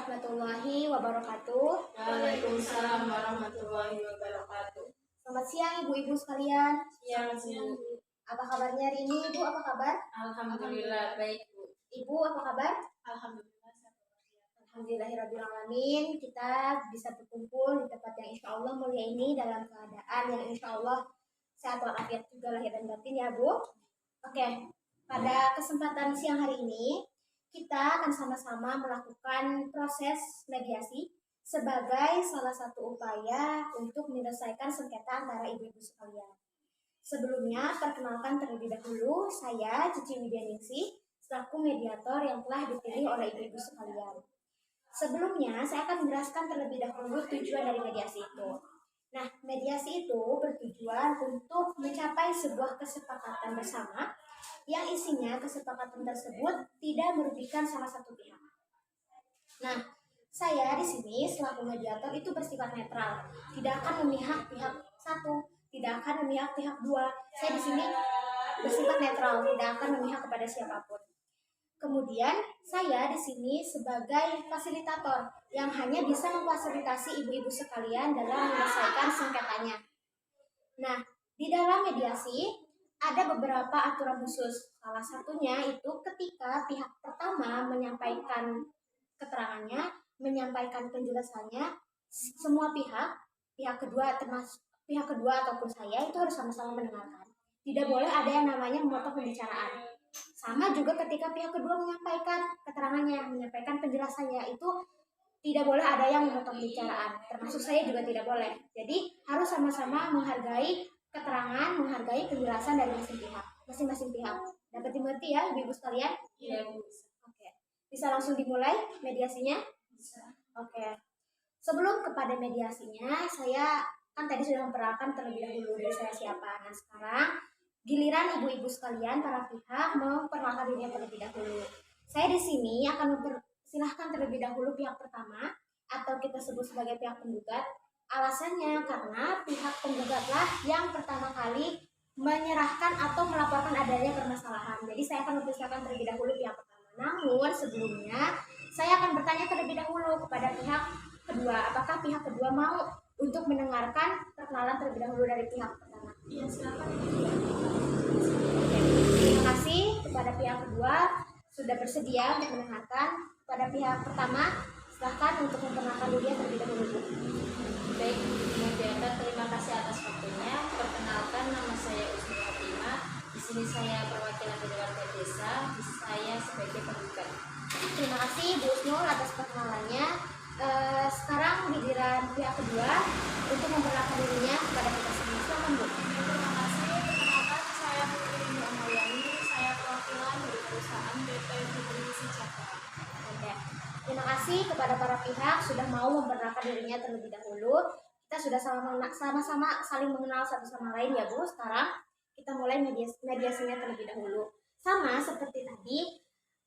warahmatullahi wabarakatuh. Waalaikumsalam warahmatullahi wabarakatuh. Selamat siang ibu-ibu sekalian. Siang, siang. Apa kabarnya hari ini ibu? Apa kabar? Alhamdulillah baik Bu. Ibu apa kabar? Alhamdulillah. Alhamdulillahirrabbilalamin. Kita bisa berkumpul di tempat yang insya Allah mulia ini dalam keadaan yang insya Allah sehat walafiat juga lahir dan batin ya Bu. Oke, pada kesempatan siang hari ini kita akan sama-sama melakukan proses mediasi sebagai salah satu upaya untuk menyelesaikan sengketa antara ibu-ibu sekalian. Sebelumnya, perkenalkan terlebih dahulu, saya Cici Widyaningsih, selaku mediator yang telah dipilih oleh ibu-ibu sekalian. Sebelumnya, saya akan menjelaskan terlebih dahulu tujuan dari mediasi itu. Nah, mediasi itu bertujuan untuk mencapai sebuah kesepakatan bersama yang isinya kesepakatan tersebut tidak merugikan salah satu pihak. Nah, saya di sini selaku mediator itu bersifat netral, tidak akan memihak pihak satu, tidak akan memihak pihak dua. Saya di sini bersifat netral, tidak akan memihak kepada siapapun. Kemudian saya di sini sebagai fasilitator yang hanya bisa memfasilitasi ibu-ibu sekalian dalam menyelesaikan sengketanya. Nah, di dalam mediasi ada beberapa aturan khusus. Salah satunya itu ketika pihak pertama menyampaikan keterangannya, menyampaikan penjelasannya, semua pihak kedua termasuk pihak kedua ataupun saya itu harus sama-sama mendengarkan. Tidak boleh ada yang namanya memotong pembicaraan. Sama juga ketika pihak kedua menyampaikan keterangannya, menyampaikan penjelasannya, itu tidak boleh ada yang memotong pembicaraan. Termasuk saya juga tidak boleh. Jadi harus sama-sama menghargai keterangan, menghargai penjelasan dari masing-masing pihak. Dapat dimengerti ya, ibu-ibu sekalian? Iya Bu. Oke. Bisa langsung dimulai mediasinya? Bisa. Oke. Sebelum kepada mediasinya, saya kan tadi sudah memperkenalkan terlebih dahulu dari saya siapa. Nah, sekarang giliran ibu-ibu sekalian para pihak memperkenalkan dirinya terlebih dahulu. Saya di sini akan mempersilahkan terlebih dahulu pihak pertama atau kita sebut sebagai pihak penggugat. Alasannya karena pihak penggugatlah yang pertama kali menyerahkan atau melaporkan adanya permasalahan. Jadi saya akan mempersilahkan terlebih dahulu pihak pertama. Namun sebelumnya saya akan bertanya terlebih dahulu kepada pihak kedua. Apakah pihak kedua mau untuk mendengarkan perkenalan terlebih dahulu dari pihak pertama? Iya, silakan. Terima kasih kepada pihak kedua sudah bersedia untuk mendengarkan. Kepada pihak pertama, silahkan untuk memperkenalkan dirinya terlebih dahulu. Baik, mediator, terima kasih atas waktunya. Perkenalkan, nama saya Usni Fatimah. Di sini saya perwakilan dari warga desa. Saya sebagai penggugat. Terima kasih Bu Usnul atas perkenalannya. Sekarang giliran pihak kedua untuk memperkenalkan dirinya kepada kita semua. Silakan Bu. Terima kasih. Perkenalkan, saya Putri Amalyani. Saya perwakilan dari perusahaan BP Fitri Sejahtera. Oke. Terima kasih kepada para pihak sudah mau memperkenalkan dirinya terlebih dahulu. Kita sudah sama-sama saling mengenal satu sama lain ya Bu. Sekarang kita mulai mediasinya terlebih dahulu. Sama seperti tadi,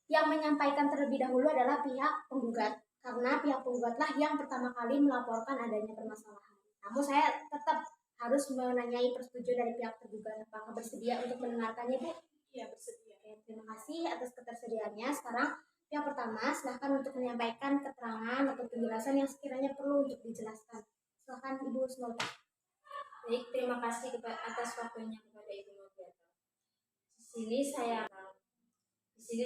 yang menyampaikan terlebih dahulu adalah pihak penggugat. Karena pihak penggugatlah yang pertama kali melaporkan adanya permasalahan. Namun saya tetap harus menanyai persetujuan dari pihak tergugat. Apakah bersedia untuk mendengarkannya Bu? Iya, bersedia. Oke, terima kasih atas ketersediaannya. Sekarang yang pertama, silahkan untuk menyampaikan keterangan atau penjelasan yang sekiranya perlu untuk dijelaskan. Silahkan Ibu Usnul. Baik, terima kasih atas waktunya kepada Ibu Mediator. Di sini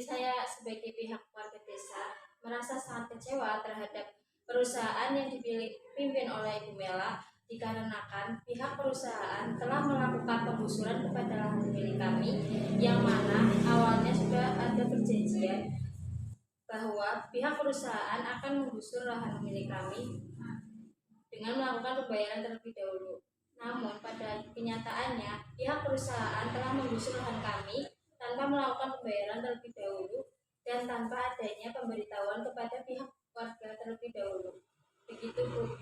saya sebagai pihak warga desa merasa sangat kecewa terhadap perusahaan yang dipimpin oleh Ibu Mela dikarenakan pihak perusahaan telah melakukan penggusuran kepada lahan milik kami yang mana awalnya sudah ada perjanjian bahwa pihak perusahaan akan menggusur lahan milik kami dengan melakukan pembayaran terlebih dahulu. Namun pada kenyataannya pihak perusahaan telah menggusur lahan kami tanpa melakukan pembayaran terlebih dahulu dan tanpa adanya pemberitahuan kepada pihak warga terlebih dahulu. Begitu Bu.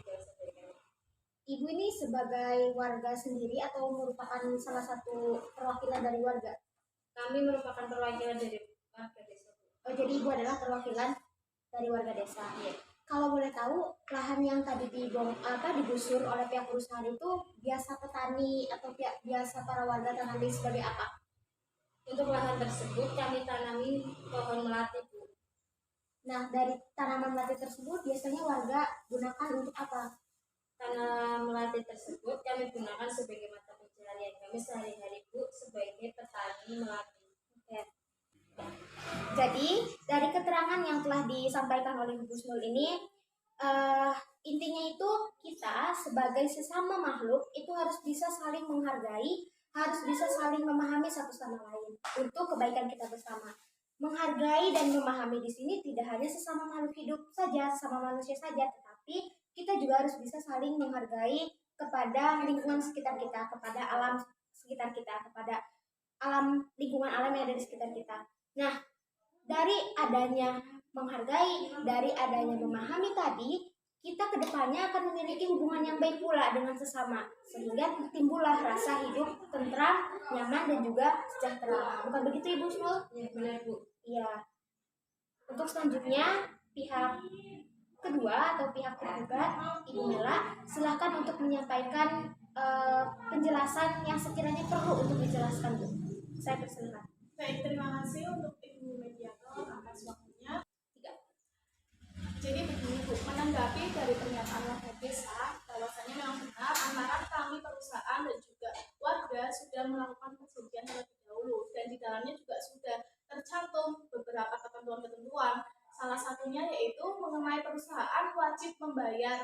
Ibu ini sebagai warga sendiri atau merupakan salah satu perwakilan dari warga? Kami merupakan perwakilan dari warga desa. Oh, jadi Ibu adalah perwakilan dari warga desa. Iya. Kalau boleh tahu, lahan yang tadi digusur oleh pihak perusahaan itu biasa petani atau biasa para warga tanami sebagai apa? Untuk lahan tersebut kami tanami pohon melati Bu. Nah, dari tanaman melati tersebut biasanya warga gunakan untuk apa? Tanah melati tersebut kami gunakan sebagai mata pencaharian kami sehari-hari, Bu, sebagai petani melati. Oke. Jadi, dari keterangan yang telah disampaikan oleh Bu Snul ini, intinya itu kita sebagai sesama makhluk itu harus bisa saling menghargai, harus bisa saling memahami satu sama lain untuk kebaikan kita bersama. Menghargai dan memahami di sini tidak hanya sesama makhluk hidup saja, sama manusia saja, tetapi kita juga harus bisa saling menghargai kepada lingkungan sekitar kita, kepada alam sekitar kita, kepada alam lingkungan alam yang ada di sekitar kita. Nah, dari adanya menghargai, dari adanya memahami tadi, kita kedepannya akan memiliki hubungan yang baik pula dengan sesama, sehingga timbullah rasa hidup tentram, nyaman, dan juga sejahtera. Bukan begitu, Ibu Snul? Ya, benar, Bu. Iya. Untuk selanjutnya, pihak kedua atau pihak tergugat, Ibu Mela, silahkan untuk menyampaikan penjelasan yang sekiranya perlu untuk dijelaskan, Bu. Saya persilakan. Baik, terima kasih untuk Ibu Mediator atas waktunya. Jadi begini Bu, menanggapi dari pernyataan warga desa, bahwasanya memang benar antara kami perusahaan dan juga warga sudah melakukan perjanjian terlebih dahulu, dan di dalamnya juga sudah tercantum beberapa ketentuan-ketentuan. Salah satunya yaitu mengenai perusahaan wajib membayar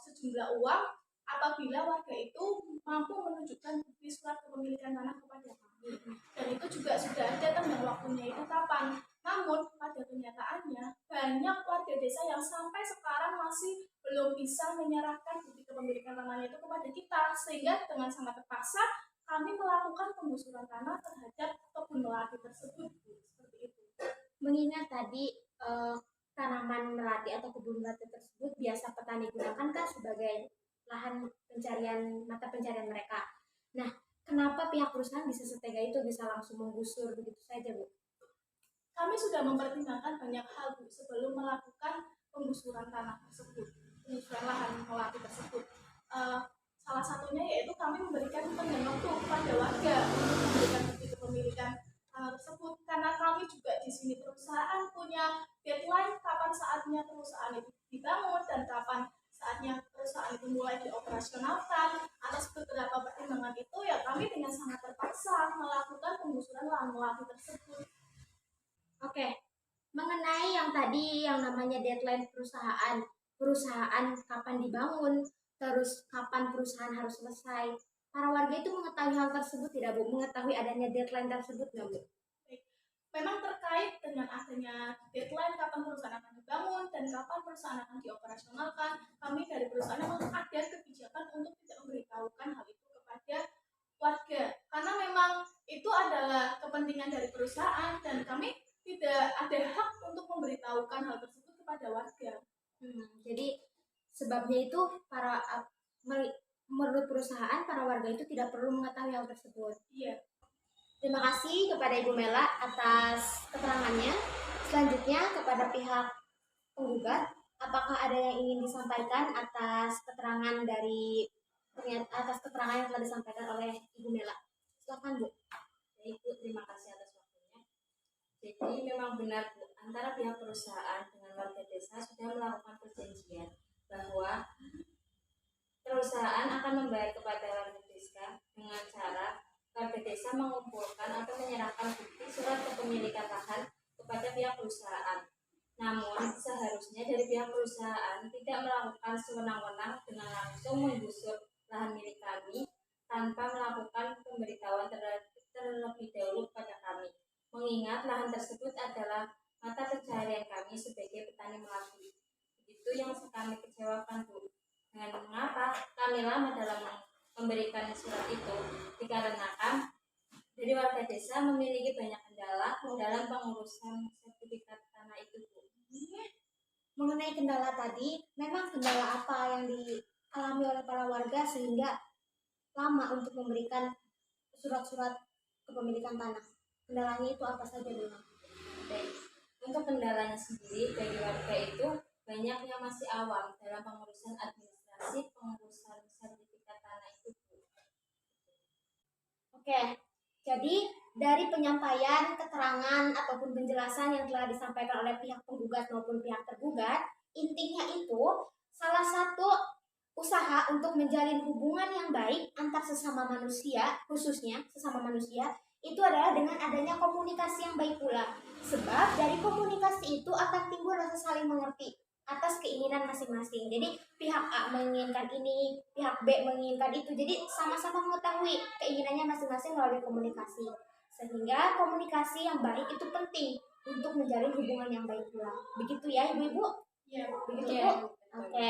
sejumlah uang apabila warga itu mampu menunjukkan bukti surat kepemilikan tanah kepada kami. Dan itu juga sudah ada tenggang waktunya itu kapan. Namun pada kenyataannya banyak warga desa yang sampai sekarang masih belum bisa menyerahkan bukti kepemilikan tanahnya itu kepada kita, sehingga dengan sangat terpaksa kami melakukan penggusuran tanah terhadap kebun melati tersebut. Seperti itu. Mengingat tadi tanaman melati atau kebun melati tersebut biasa petani gunakan kan sebagai lahan pencarian mata pencarian mereka. Nah, kenapa pihak perusahaan bisa setega itu bisa langsung menggusur begitu saja, Bu? Kami sudah mempertimbangkan banyak hal, Bu, sebelum melakukan penggusuran tanah tersebut, penggusuran lahan melati tersebut. Salah satunya yaitu kami memberikan tenggang waktu kepada warga untuk memberikan bukti kepemilikan tanah tersebut, karena kami juga di sini perusahaan punya deadline kapan saatnya perusahaan itu dibangun dan kapan saatnya perusahaan itu mulai dioperasionalkan. Atas beberapa pertimbangan itu ya kami dengan sangat terpaksa melakukan penggusuran lahan melati tersebut. Oke, mengenai yang tadi yang namanya deadline perusahaan, perusahaan kapan dibangun, terus kapan perusahaan harus selesai, para warga itu mengetahui hal tersebut tidak, Bu? Mengetahui adanya deadline tersebut nggak, Bu? Memang terkait dengan adanya deadline kapan perusahaan akan dibangun dan kapan perusahaan akan dioperasionalkan, kami dari perusahaan memang ada kebijakan untuk tidak memberitahukan hal itu kepada warga, karena memang itu adalah kepentingan dari perusahaan dan kami tidak ada hak untuk memberitahukan hal tersebut kepada warga. Jadi sebabnya itu menurut perusahaan para warga itu tidak perlu mengetahui hal tersebut. Iya. Terima kasih kepada Ibu Mela atas keterangannya. Selanjutnya kepada pihak penggugat, apakah ada yang ingin disampaikan atas keterangan yang telah disampaikan oleh Ibu Mela? Silakan, Bu. Baik, Bu, terima kasih atas waktunya. Jadi memang benar, Bu, antara pihak perusahaan dengan warga desa sudah melakukan perjanjian bahwa perusahaan akan membayar kepada warga desa dengan cara warga desa mengumpulkan atau menyerahkan bukti surat kepemilikan lahan kepada pihak perusahaan. Namun seharusnya dari pihak perusahaan tidak melakukan sewenang-wenang dengan langsung menggusur lahan milik kami tanpa melakukan pemberitahuan terlebih dahulu kepada kami, mengingat lahan tersebut adalah mata pencaharian kami sebagai petani melati. Itu yang kami kecewakan, Bu. Dengan mengapa kami lama dalam memberikan surat itu, dikarenakan dari warga desa memiliki banyak kendala dalam pengurusan sertifikat tanah itu, Bu. Mengenai kendala tadi, memang kendala apa yang dialami oleh para warga sehingga lama untuk memberikan surat-surat kepemilikan tanah? Kendalanya itu apa saja, Bu? Baik. Untuk kendalanya sendiri bagi warga itu banyak yang masih awam dalam pengurusan administrasi pengurusan sertifikat tanah itu, Bu. Oke, Jadi dari penyampaian keterangan ataupun penjelasan yang telah disampaikan oleh pihak penggugat maupun pihak tergugat, intinya itu salah satu usaha untuk menjalin hubungan yang baik antar sesama manusia, khususnya sesama manusia, itu adalah dengan adanya komunikasi yang baik pula. Sebab dari komunikasi itu akan timbul rasa saling mengerti atas keinginan masing-masing. Jadi pihak A menginginkan ini, pihak B menginginkan itu. Jadi sama-sama mengetahui keinginannya masing-masing melalui komunikasi. Sehingga komunikasi yang baik itu penting untuk menjalin hubungan yang baik pula. Begitu ya ibu-ibu? Iya, Bu. Begitu Iya, Bu? Oke.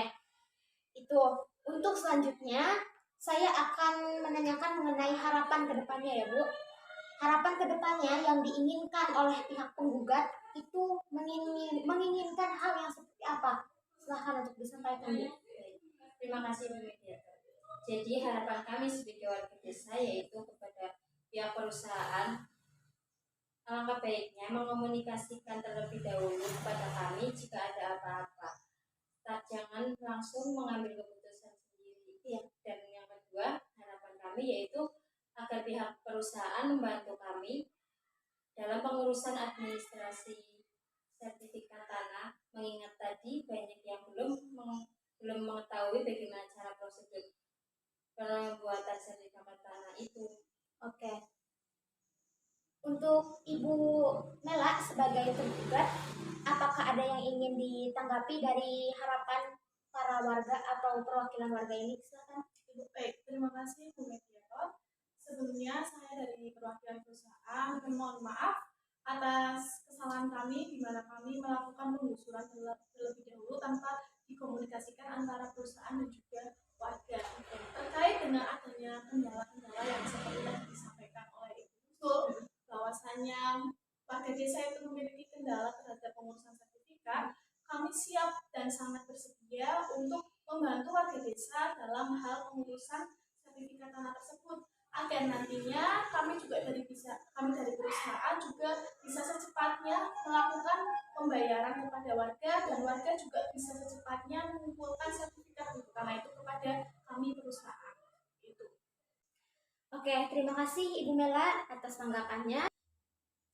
Itu untuk selanjutnya saya akan menanyakan mengenai harapan ke depannya ya Bu. Harapan ke depannya yang diinginkan oleh pihak penggugat itu menginginkan hal yang seperti apa? Silahkan untuk disampaikan Bu. Terima kasih Bu Mediator. Jadi harapan kami sebagai warga desa yaitu kepada pihak perusahaan, alangkah baiknya mengomunikasikan terlebih dahulu kepada kami jika ada apa-apa. Jangan langsung mengambil keputusan sendiri. Ya. Dan yang kedua, harapan kami yaitu agar pihak perusahaan membantu kami dalam pengurusan administrasi sertifikat tanah, mengingat tadi banyak yang belum mengetahui bagaimana cara prosedur pembuatan sertifikat tanah itu. Oke. Untuk Ibu Mela sebagai tergugat, apakah ada yang ingin ditanggapi dari harapan para warga atau perwakilan warga ini? Silakan Ibu. Baik, terima kasih Bu Mediator. Sebelumnya saya dari perwakilan perusahaan mohon maaf atas kesalahan kami di mana kami melakukan penggusuran terlebih dahulu tanpa dikomunikasikan antara perusahaan dan juga warga. Terkait dengan adanya kendala-kendala yang seperti tadi disampaikan oleh Ibu Usul, bahwasanya warga desa itu memiliki kendala terhadap pengurusan sertifikat, kami siap dan sangat bersedia untuk membantu warga desa dalam hal pengurusan sertifikat tanah tersebut agar nantinya kami dari perusahaan juga bisa secepatnya melakukan pembayaran kepada warga dan warga juga bisa secepatnya mengumpulkan sertifikat itu karena itu kepada kami perusahaan itu. Oke, terima kasih Ibu Mela atas tanggapannya.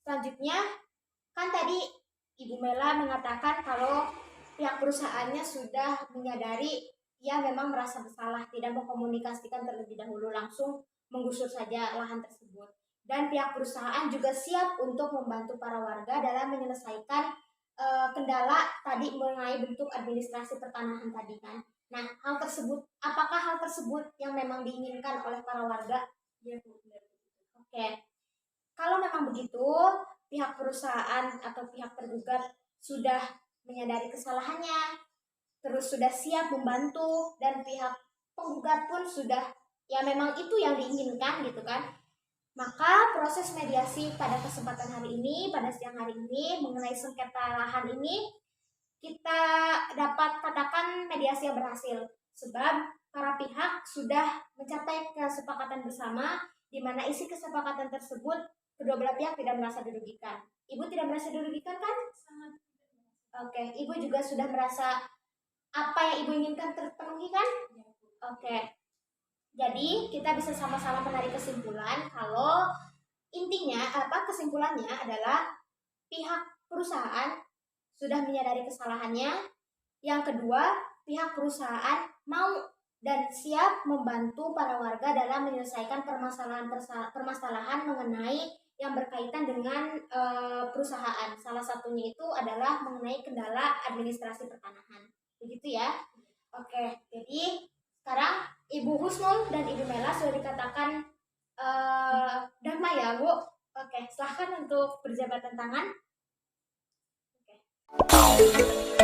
Selanjutnya, kan tadi Ibu Mela mengatakan kalau pihak perusahaannya sudah menyadari ia memang merasa bersalah, tidak mengkomunikasikan terlebih dahulu, langsung menggusur saja lahan tersebut. Dan pihak perusahaan juga siap untuk membantu para warga dalam menyelesaikan kendala tadi mengenai bentuk administrasi pertanahan tadi kan. Nah, apakah hal tersebut yang memang diinginkan oleh para warga? Ya Bu, benar. Oke. Kalau memang begitu, pihak perusahaan atau pihak tergugat sudah menyadari kesalahannya, terus sudah siap membantu, dan pihak penggugat pun sudah, ya memang itu yang diinginkan gitu kan. Maka proses mediasi pada kesempatan hari ini, pada siang hari ini, mengenai sengketa lahan ini, kita dapat katakan mediasi yang berhasil. Sebab para pihak sudah mencapai kesepakatan bersama, di mana isi kesepakatan tersebut kedua belah pihak tidak merasa dirugikan. Ibu tidak merasa dirugikan kan? Sangat. Oke, Ibu juga sudah merasa apa yang Ibu inginkan terpenuhi kan? Oke. Jadi kita bisa sama-sama menarik kesimpulan kalau intinya kesimpulannya adalah pihak perusahaan sudah menyadari kesalahannya. Yang kedua, pihak perusahaan mau dan siap membantu para warga dalam menyelesaikan permasalahan mengenai yang berkaitan dengan perusahaan. Salah satunya itu adalah mengenai kendala administrasi pertanahan. Begitu ya. Oke, jadi sekarang Ibu Husnul dan Ibu Mela sudah dikatakan damai ya Bu. Oke, silahkan untuk berjabatan tangan. Oke.